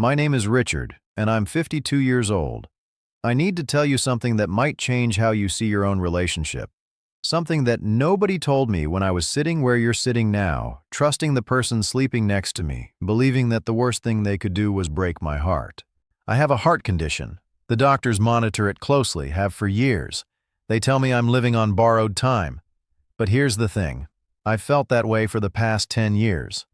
My name is Richard, and I'm 52 years old. I need to tell you something that might change how you see your own relationship. Something that nobody told me when I was sitting where you're sitting now, trusting the person sleeping next to me, believing that the worst thing they could do was break my heart. I have a heart condition. The doctors monitor it closely, have for years. They tell me I'm living on borrowed time. But here's the thing. I've felt that way for the past 10 years.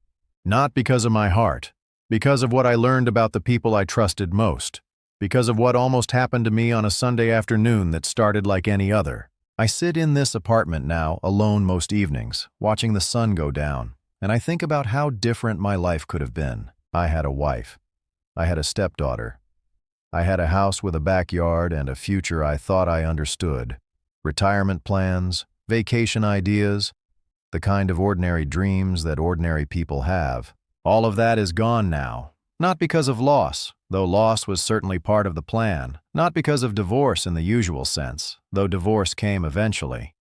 Not because of my heart, because of what I learned about the people I trusted most, because of what almost happened to me on a Sunday afternoon that started like any other. I sit in this apartment now, alone most evenings, watching the sun go down, and I think about how different my life could have been. I had a wife. I had a stepdaughter. I had a house with a backyard and a future I thought I understood. Retirement plans, vacation ideas, the kind of ordinary dreams that ordinary people have. All of that is gone now. Not because of loss, though loss was certainly part of the plan. Not because of divorce in the usual sense, though divorce came eventually.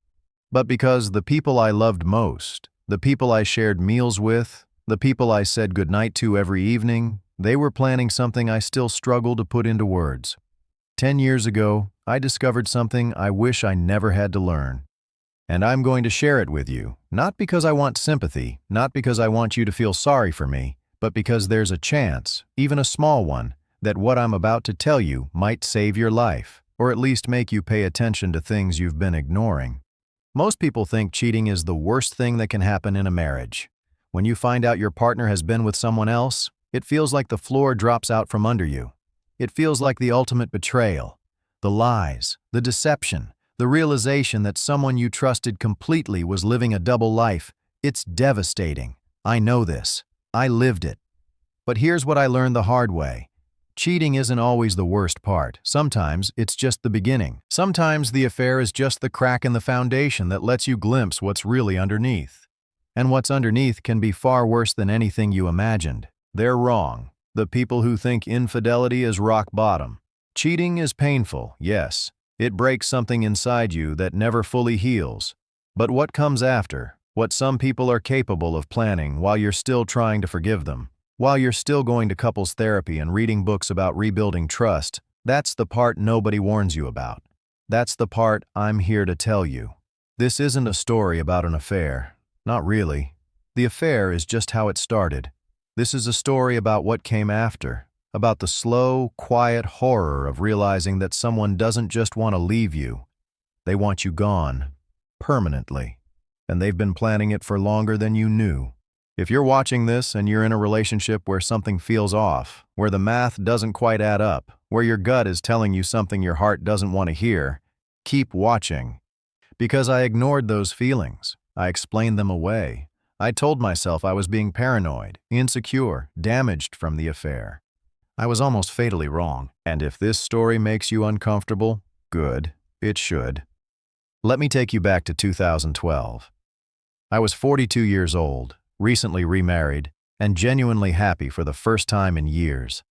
But because the people I loved most, the people I shared meals with, the people I said goodnight to every evening, they were planning something I still struggle to put into words. 10 years ago, I discovered something I wish I never had to learn. And I'm going to share it with you, not because I want sympathy, not because I want you to feel sorry for me, but because there's a chance, even a small one, that what I'm about to tell you might save your life, or at least make you pay attention to things you've been ignoring. Most people think cheating is the worst thing that can happen in a marriage. When you find out your partner has been with someone else, it feels like the floor drops out from under you. It feels like the ultimate betrayal. The lies, the deception, the realization that someone you trusted completely was living a double life. It's devastating. I know this. I lived it. But here's what I learned the hard way. Cheating isn't always the worst part. Sometimes it's just the beginning. Sometimes the affair is just the crack in the foundation that lets you glimpse what's really underneath. And what's underneath can be far worse than anything you imagined. They're wrong. The people who think infidelity is rock bottom. Cheating is painful, yes. It breaks something inside you that never fully heals. But what comes after, what some people are capable of planning while you're still trying to forgive them, while you're still going to couples therapy and reading books about rebuilding trust, that's the part nobody warns you about. That's the part I'm here to tell you. This isn't a story about an affair. Not really. The affair is just how it started. This is a story about what came after, about the slow, quiet horror of realizing that someone doesn't just want to leave you. They want you gone, permanently. And they've been planning it for longer than you knew. If you're watching this and you're in a relationship where something feels off, where the math doesn't quite add up, where your gut is telling you something your heart doesn't want to hear, keep watching. Because I ignored those feelings. I explained them away. I told myself I was being paranoid, insecure, damaged from the affair. I was almost fatally wrong. And if this story makes you uncomfortable, good, it should. Let me take you back to 2012. I was 42 years old, recently remarried, and genuinely happy for the first time in years.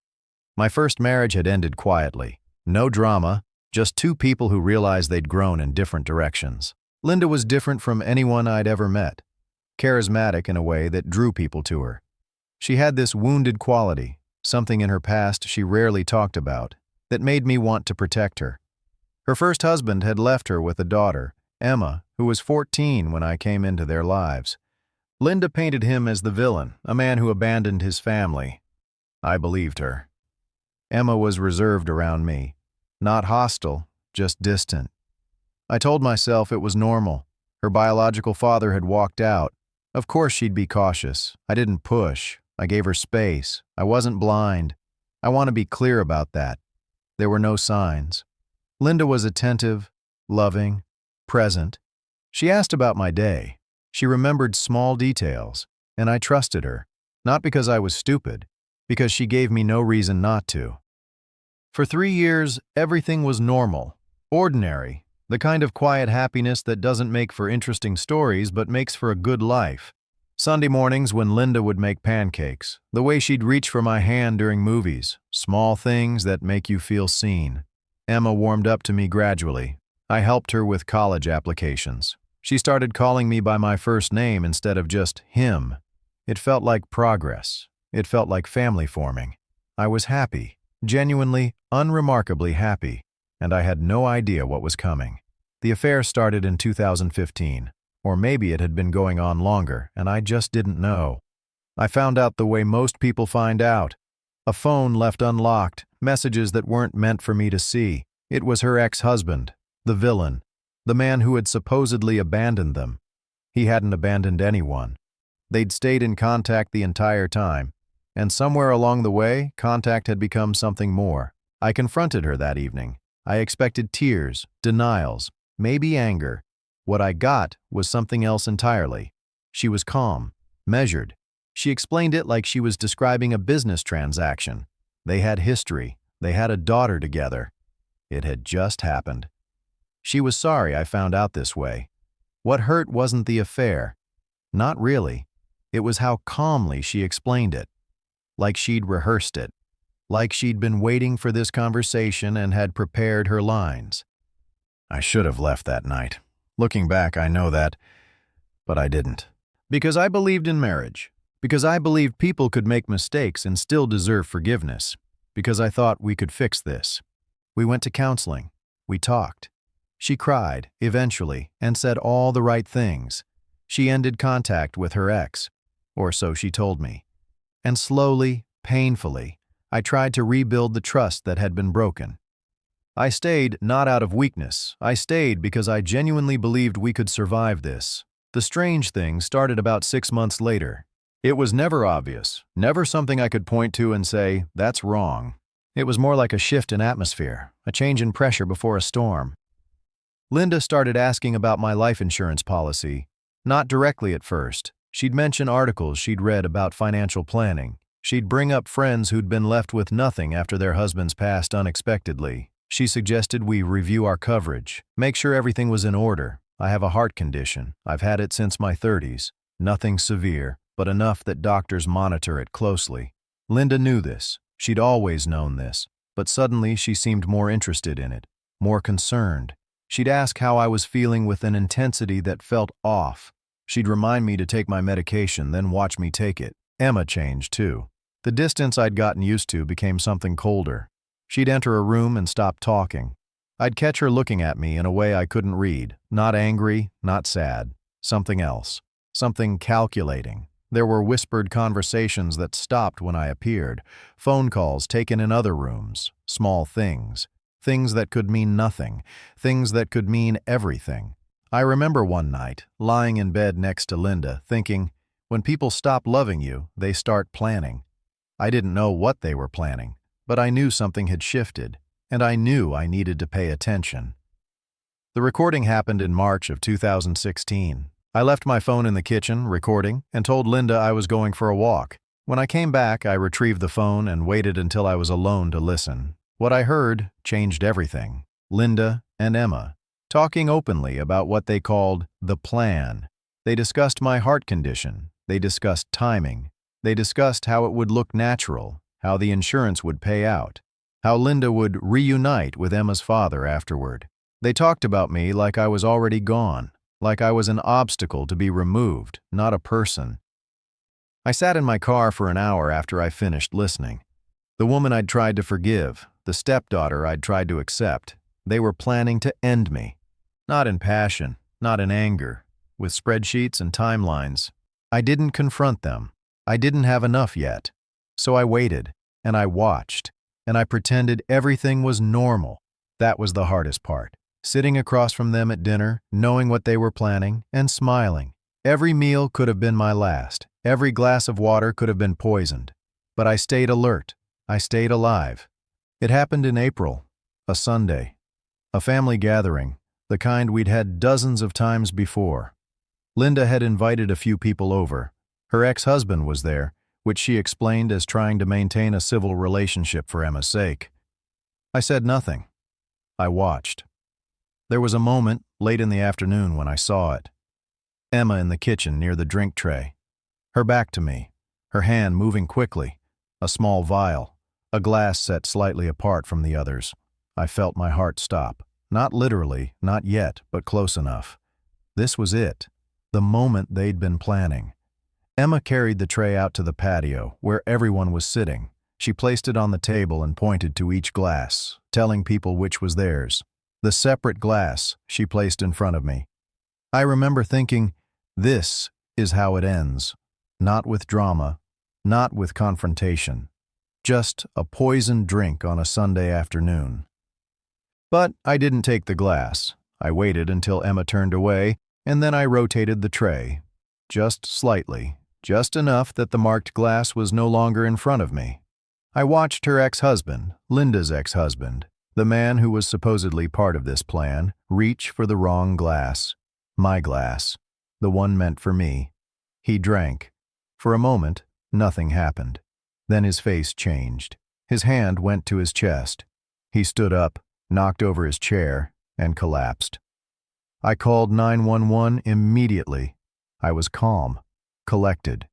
My first marriage had ended quietly. No drama, just two people who realized they'd grown in different directions. Linda was different from anyone I'd ever met. Charismatic in a way that drew people to her. She had this wounded quality, something in her past she rarely talked about, that made me want to protect her. Her first husband had left her with a daughter, Emma, who was 14 when I came into their lives. Linda painted him as the villain, a man who abandoned his family. I believed her. Emma was reserved around me. Not hostile, just distant. I told myself it was normal. Her biological father had walked out. Of course she'd be cautious. I didn't push. I gave her space. I wasn't blind. I want to be clear about that. There were no signs. Linda was attentive, loving, present. She asked about my day. She remembered small details, and I trusted her, not because I was stupid, because she gave me no reason not to. For 3 years, everything was normal, ordinary, the kind of quiet happiness that doesn't make for interesting stories but makes for a good life. Sunday mornings when Linda would make pancakes, the way she'd reach for my hand during movies, small things that make you feel seen. Emma warmed up to me gradually. I helped her with college applications. She started calling me by my first name instead of just him. It felt like progress. It felt like family forming. I was happy, genuinely, unremarkably happy, and I had no idea what was coming. The affair started in 2015, or maybe it had been going on longer, and I just didn't know. I found out the way most people find out. A phone left unlocked, messages that weren't meant for me to see. It was her ex-husband, the villain, the man who had supposedly abandoned them. He hadn't abandoned anyone. They'd stayed in contact the entire time, and somewhere along the way, contact had become something more. I confronted her that evening. I expected tears, denials, maybe anger. What I got was something else entirely. She was calm, measured. She explained it like she was describing a business transaction. They had history. They had a daughter together. It had just happened. She was sorry I found out this way. What hurt wasn't the affair. Not really. It was how calmly she explained it. Like she'd rehearsed it. Like she'd been waiting for this conversation and had prepared her lines. I should have left that night. Looking back, I know that, but I didn't. Because I believed in marriage. Because I believed people could make mistakes and still deserve forgiveness. Because I thought we could fix this. We went to counseling. We talked. She cried, eventually, and said all the right things. She ended contact with her ex, or so she told me. And slowly, painfully, I tried to rebuild the trust that had been broken. I stayed not out of weakness. I stayed because I genuinely believed we could survive this. The strange thing started about 6 months later. It was never obvious, never something I could point to and say, that's wrong. It was more like a shift in atmosphere, a change in pressure before a storm. Linda started asking about my life insurance policy. Not directly at first. She'd mention articles she'd read about financial planning. She'd bring up friends who'd been left with nothing after their husbands passed unexpectedly. She suggested we review our coverage, make sure everything was in order. I have a heart condition. I've had it since my 30s. Nothing severe, but enough that doctors monitor it closely. Linda knew this. She'd always known this. But suddenly she seemed more interested in it, more concerned. She'd ask how I was feeling with an intensity that felt off. She'd remind me to take my medication, then watch me take it. Emma changed too. The distance I'd gotten used to became something colder. She'd enter a room and stop talking. I'd catch her looking at me in a way I couldn't read. Not angry, not sad. Something else. Something calculating. There were whispered conversations that stopped when I appeared. Phone calls taken in other rooms. Small things. Things that could mean nothing. Things that could mean everything. I remember one night, lying in bed next to Linda, thinking, when people stop loving you, they start planning. I didn't know what they were planning, but I knew something had shifted, and I knew I needed to pay attention. The recording happened in March of 2016. I left my phone in the kitchen, recording, and told Linda I was going for a walk. When I came back, I retrieved the phone and waited until I was alone to listen. What I heard changed everything. Linda and Emma, talking openly about what they called the plan. They discussed my heart condition. They discussed timing. They discussed how it would look natural, how the insurance would pay out, how Linda would reunite with Emma's father afterward. They talked about me like I was already gone, like I was an obstacle to be removed, not a person. I sat in my car for an hour after I finished listening. The woman I'd tried to forgive, the stepdaughter I'd tried to accept, they were planning to end me. Not in passion, not in anger, with spreadsheets and timelines. I didn't confront them. I didn't have enough yet. So I waited, and I watched, and I pretended everything was normal. That was the hardest part. Sitting across from them at dinner, knowing what they were planning, and smiling. Every meal could have been my last. Every glass of water could have been poisoned. But I stayed alert. I stayed alive. It happened in April, a Sunday. A family gathering, the kind we'd had dozens of times before. Linda had invited a few people over. Her ex-husband was there, which she explained as trying to maintain a civil relationship for Emma's sake. I said nothing. I watched. There was a moment late in the afternoon when I saw it. Emma in the kitchen near the drink tray. Her back to me, her hand moving quickly, a small vial, a glass set slightly apart from the others. I felt my heart stop. Not literally, not yet, but close enough. This was it, the moment they'd been planning. Emma carried the tray out to the patio, where everyone was sitting. She placed it on the table and pointed to each glass, telling people which was theirs. The separate glass she placed in front of me. I remember thinking, this is how it ends. Not with drama, not with confrontation. Just a poisoned drink on a Sunday afternoon. But I didn't take the glass. I waited until Emma turned away, and then I rotated the tray. Just slightly, just enough that the marked glass was no longer in front of me. I watched her ex-husband, Linda's ex-husband, the man who was supposedly part of this plan, reach for the wrong glass. My glass. The one meant for me. He drank. For a moment, nothing happened. Then his face changed. His hand went to his chest. He stood up, knocked over his chair, and collapsed. I called 911 immediately. I was calm, collected.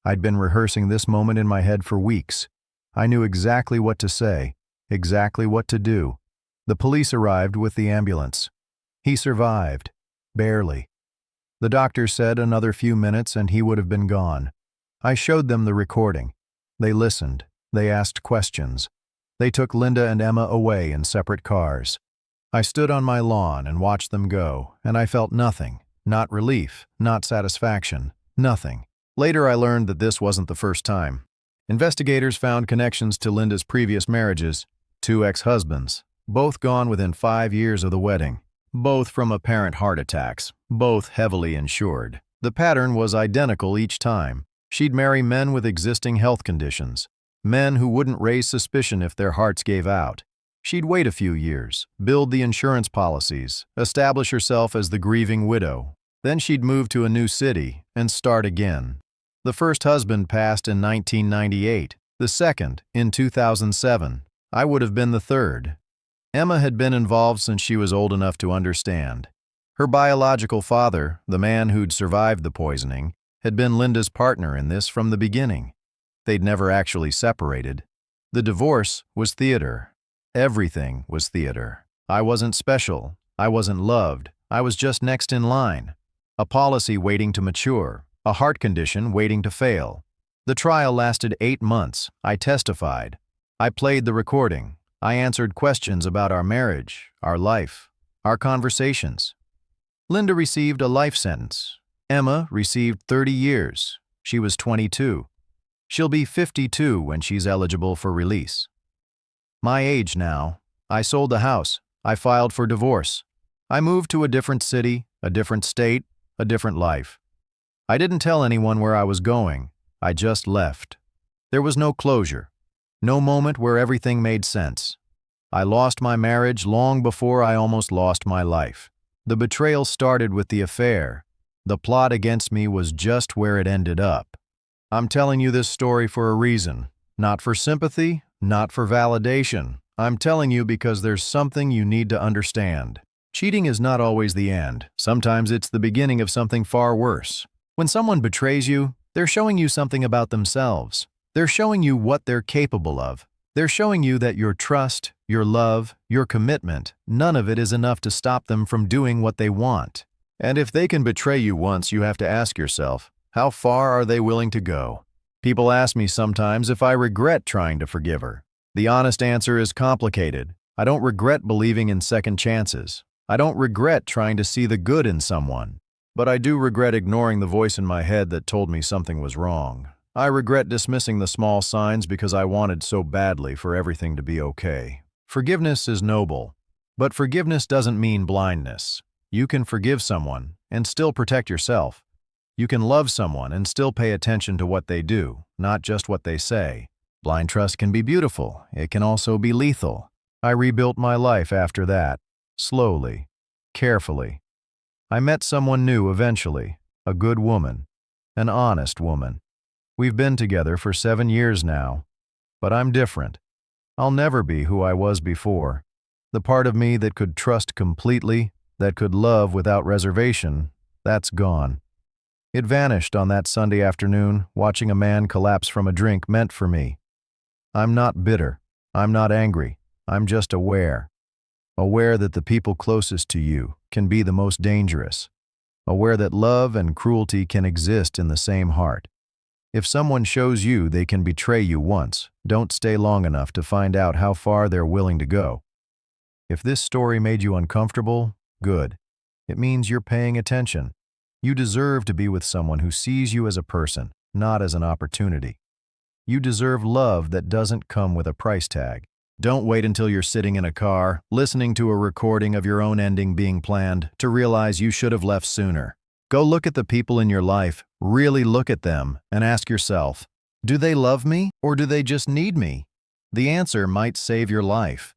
I'd been rehearsing this moment in my head for weeks. I knew exactly what to say, exactly what to do. The police arrived with the ambulance. He survived, barely. The doctor said another few minutes and he would have been gone. I showed them the recording. They listened. They asked questions. They took Linda and Emma away in separate cars. I stood on my lawn and watched them go, and I felt nothing. Not relief, not satisfaction, nothing. Later I learned that this wasn't the first time. Investigators found connections to Linda's previous marriages, 2 ex-husbands, both gone within 5 years of the wedding, both from apparent heart attacks, both heavily insured. The pattern was identical each time. She'd marry men with existing health conditions, men who wouldn't raise suspicion if their hearts gave out. She'd wait a few years, build the insurance policies, establish herself as the grieving widow. Then she'd move to a new city and start again. The first husband passed in 1998, the second in 2007. I would have been the third. Emma had been involved since she was old enough to understand. Her biological father, the man who'd survived the poisoning, had been Linda's partner in this from the beginning. They'd never actually separated. The divorce was theater. Everything was theater. I wasn't special. I wasn't loved. I was just next in line. A policy waiting to mature. A heart condition waiting to fail. The trial lasted 8 months. I testified. I played the recording. I answered questions about our marriage, our life, our conversations. Linda received a life sentence. Emma received 30 years. She was 22. She'll be 52 when she's eligible for release. My age now. I sold the house. I filed for divorce. I moved to a different city, a different state, a different life. I didn't tell anyone where I was going. I just left. There was no closure, no moment where everything made sense. I lost my marriage long before I almost lost my life. The betrayal started with the affair. The plot against me was just where it ended up. I'm telling you this story for a reason. Not for sympathy, not for validation. I'm telling you because there's something you need to understand. Cheating is not always the end. Sometimes it's the beginning of something far worse. When someone betrays you, they're showing you something about themselves. They're showing you what they're capable of. They're showing you that your trust, your love, your commitment, none of it is enough to stop them from doing what they want. And if they can betray you once, you have to ask yourself, how far are they willing to go? People ask me sometimes if I regret trying to forgive her. The honest answer is complicated. I don't regret believing in second chances. I don't regret trying to see the good in someone. But I do regret ignoring the voice in my head that told me something was wrong. I regret dismissing the small signs because I wanted so badly for everything to be okay. Forgiveness is noble, but forgiveness doesn't mean blindness. You can forgive someone and still protect yourself. You can love someone and still pay attention to what they do, not just what they say. Blind trust can be beautiful. It can also be lethal. I rebuilt my life after that, slowly, carefully. I met someone new eventually, a good woman, an honest woman. We've been together for 7 years now, but I'm different. I'll never be who I was before. The part of me that could trust completely, that could love without reservation, that's gone. It vanished on that Sunday afternoon, watching a man collapse from a drink meant for me. I'm not bitter. I'm not angry. I'm just aware. Aware that the people closest to you can be the most dangerous. Aware that love and cruelty can exist in the same heart. If someone shows you they can betray you once, Don't stay long enough to find out how far they're willing to go. If this story made you uncomfortable, good. It means you're paying attention. You deserve to be with someone who sees you as a person, not as an opportunity. You deserve love that doesn't come with a price tag. Don't wait until you're sitting in a car, listening to a recording of your own ending being planned, to realize you should have left sooner. Go look at the people in your life, really look at them, and ask yourself, do they love me or do they just need me? The answer might save your life.